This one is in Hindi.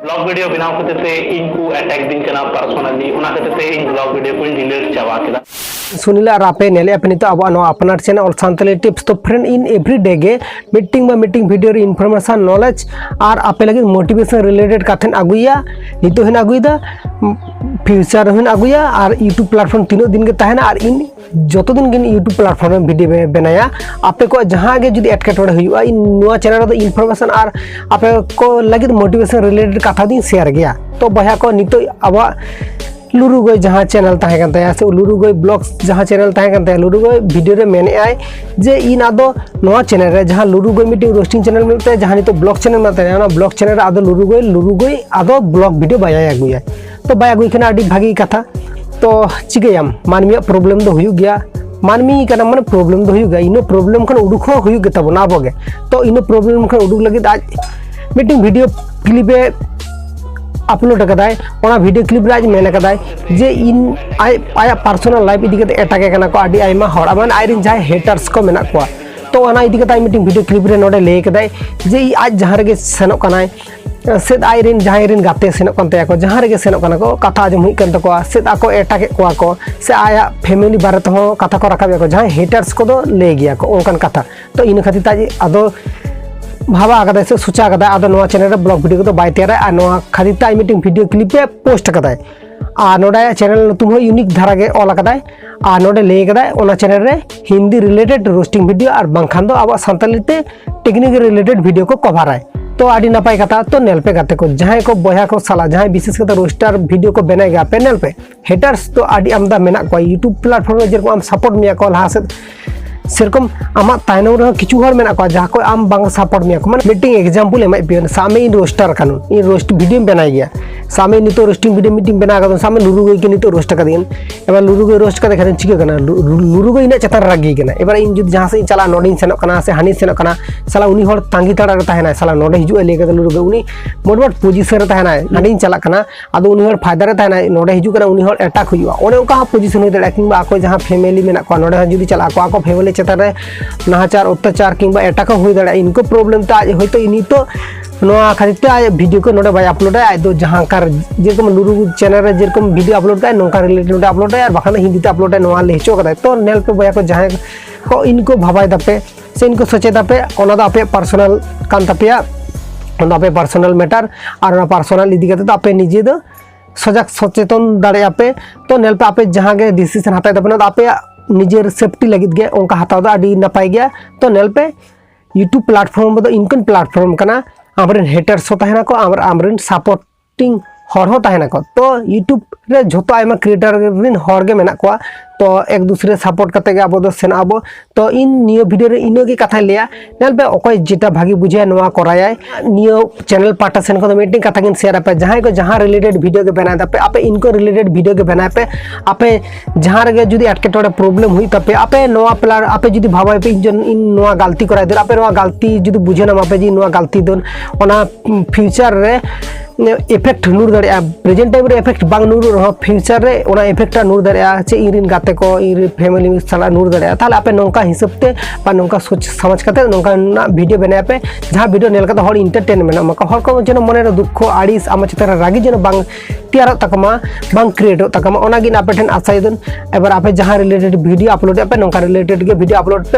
ब्लॉग वीडियो बनाव करते इनको अटैक दिन करना पर्सनली उना करते इन ब्लॉग वीडियो को डिलीट चावा केदा सुनीला आपे नेले अपने तो अब अपनार चैनल और सानताली टिप्स तो फ्रेंड इन एवरीडे गे मीटिंग वीडियो रे इनफॉरमेशन नॉलेज और आपे लगे मोटिवेशन रिलेटेड कथन अगुया नितो हेन अगुइदा फ्यूचर हेन अगुया और यूट्यूब प्लेटफॉर्म तीनों दिन के तहना और इन जतो दिन गे यूट्यूब प्लेटफॉर्म में वीडियो बनाया आपे को जहां गे जुदी एटकेटोड़े हुआ इन नुआ चैनल रे इनफॉरमेशन और आपे को लगे मोटिवेशन रिलेटेड कथा दिन शेयर गया तो बहा को नितो अब लुरुगोय जहाँ चैनल तहकन से लुरुगोय ब्लॉग्स जहाँ चैनल तहकन लुरुगोय वीडियो रे मेने आए जे इन आदो नवा चैनल रे जहाँ लुरुगोय मिट्टी रोस्टिंग चैनल मिलते जहाँ नितो ब्लॉग चैनल मिलते हैं ब्लॉग चैनल रे आदो लुरुगोय आदो ब्लॉग वीडियो बाय अगुया तो बाय अगुई खाना आडी भागी कथा तो चिकायाम मानमिया प्रॉब्लम दो हुयु गया मानमी कना मन प्रॉब्लम दो हुयु गया इनो प्रॉब्लम खन उडुक हो हुयु गेता बना आबोगे तो इनो प्रॉब्लम खन उडुक लगी आज मीटिंग वीडियो क्लिपे अपलोड कदाय ओना वीडियो क्लिप रे आज मेन कदाय जे इन आया पर्सनल लाइफ इदी कते एटाके कना को आडी आइमा हड़ मान आइरिन जाय हेटर्स को मेना को तो ओना इदी कते मीटिंग वीडियो क्लिप रे नोडे ले कदाय जे आज जहां रे सेनो कनाय सेद आइरिन जहां रिन गाते सेनो कन तया को जहां रे सेनो कना को कथा आजम हुई कन तको सेद आको एटाके को से आया फैमिली बारे तो कथा को रखाबे को जहां हेटर्स को दो ले गया को ओनकन कथा तो इन खातिर ताजे आदो भावा आगदा से सोचा कदा आदो नवा चैनल रे ब्लॉग वीडियो को बाय तेरा आ नवा खातिर ताई मीटिंग वीडियो क्लिप पे पोस्ट कदाय आ नोडा चैनल तुम यूनिक धारा गे ऑल कदाय आ नोडे ले कदाय ओना चैनल रे हिंदी रिलेटेड रोस्टिंग वीडियो और बांखान दो अब सानताली ते टेक्निक रिलेटेड वीडियो को कवर है तो आडी नपाय कथा तो नेल पे गाते को जहां को बया को साला जहां विशेष करते रोस्टर वीडियो को बनाए गया पे नेल पे हेटर्स तो आडी आमदा मेना को यूट्यूब प्लेटफॉर्म में जेरकम आम सपोर्ट मिया को लहा से सेरकम आमा तायनम रे किछु हर मेना को जहां को आम बांग सपोर्ट मिया को माने मीटिंग एग्जांपल एमाय पियन सामे इन रोस्टर कानून इन रोस्ट वीडियो बनाई गया सामे नितो रोस्टिंग वीडियो मीटिंग बना का सामे लुरुगोय के नितो रोस्ट का दिन एबार लुरुगोय रोस्ट का देखा चिका कना लुरुगोय इन चतर रागी कना एबार इन जुद जहां से चला नोडिन सेनो कना से हानि सेनो कना साला उनी हर तांगी ताड़ा रे ताहेना साला नोडे हिजु ले के लुरुगोय उनी मोडबट पोजीशन रे ताहेना हानि चला कना आदो उनी हर फायदा रे ताहेना नोडे हिजु कना उनी हर अटैक हुआ ओने उनका पोजीशन हो दड़ा किंबा आको जहां फैमिली मेना को नोडे जुदी चला आको फैमिली चतर रे नाचार अत्याचार किंबा एटाक हो दाड़ा इनको प्रॉब्लम तो आज होतो इनी तो नोआ खातिर आज वीडियो को नोडे बाय अपलोड है आज दो जहां कार जेरकम लुरु चैनल रे जेरकम वीडियो अपलोड है नोका रिलेटेड नोडे अपलोड है और बाखान हिंदी ते अपलोड है नोआ ले हेचो कदा तो नेल पे बया को जहां को इनको भाबाय दापे से इनको सोचे दापे ओना दा आपे पर्सनल कान तापेया ओना आपे पर्सनल मैटर और ओना पर्सनल इदी कते तो आपे निजे दो सजग सचेतन दाड़े आपे तो नेल पे आपे जहां गे डिसीजन हताय दापे ना आपे निजेर सेफ्टी लगित गया उनका हताव दा आडी नपाय गया तो नेल पे यूट्यूब प्लेटफॉर्म दो इनकन प्लेटफॉर्म कना आमरेन हेटर्स होता को आमरेन सपोर्टिंग हर हो ताहेना को तो यूट्यूब रे झोतो आयमा क्रिएटर रिन हर गे मेना को तो एक दूसरे सपोर्ट करते गे आबो दो सेना आबो तो इन नियो वीडियो रे इनो गे कथा लिया नेल पे ओकय जेटा भागी बुझे नोआ कराय नियो चैनल पार्टनर सेन को मीटिंग कथा गिन शेयर पे जहां को जहां रिलेटेड वीडियो के बनाय पे आपे इनको रिलेटेड वीडियो के बनाय पे आपे जहां रे जुदी अटकेटोड़े प्रॉब्लम हुई तपे आपे नोआ प्लान आपे जुदी भाबाय पे इन नोआ गलती कराय दे आपे नोआ गलती जुदी बुझे ना आपे जी नोआ गलती दोन ओना फ्यूचर रे इफेक्ट नूर दाड़िया प्रेजेंट टाइम रे इफेक्ट बांग नूर रहो फ्यूचर रे ओना इफेक्ट नूर दाड़िया चे इरिन गाते को इन फैमिली साला नूर दाड़िया ताले आपे नोंका हिसाब ते बा नोंका सोच समझ करते नोंका ना वीडियो बनाय पे जहां वीडियो नेल करते हर एंटरटेनमेंट मका हर को जनो मने रे दुख आड़िस आमा चेतर रागी जनो बांग तैयार तकमा बांग क्रिएट तकमा ओना गिन आपे ठन आसाय दन एबार आपे जहां रिलेटेड वीडियो अपलोड पे नोंका रिलेटेड के वीडियो अपलोड पे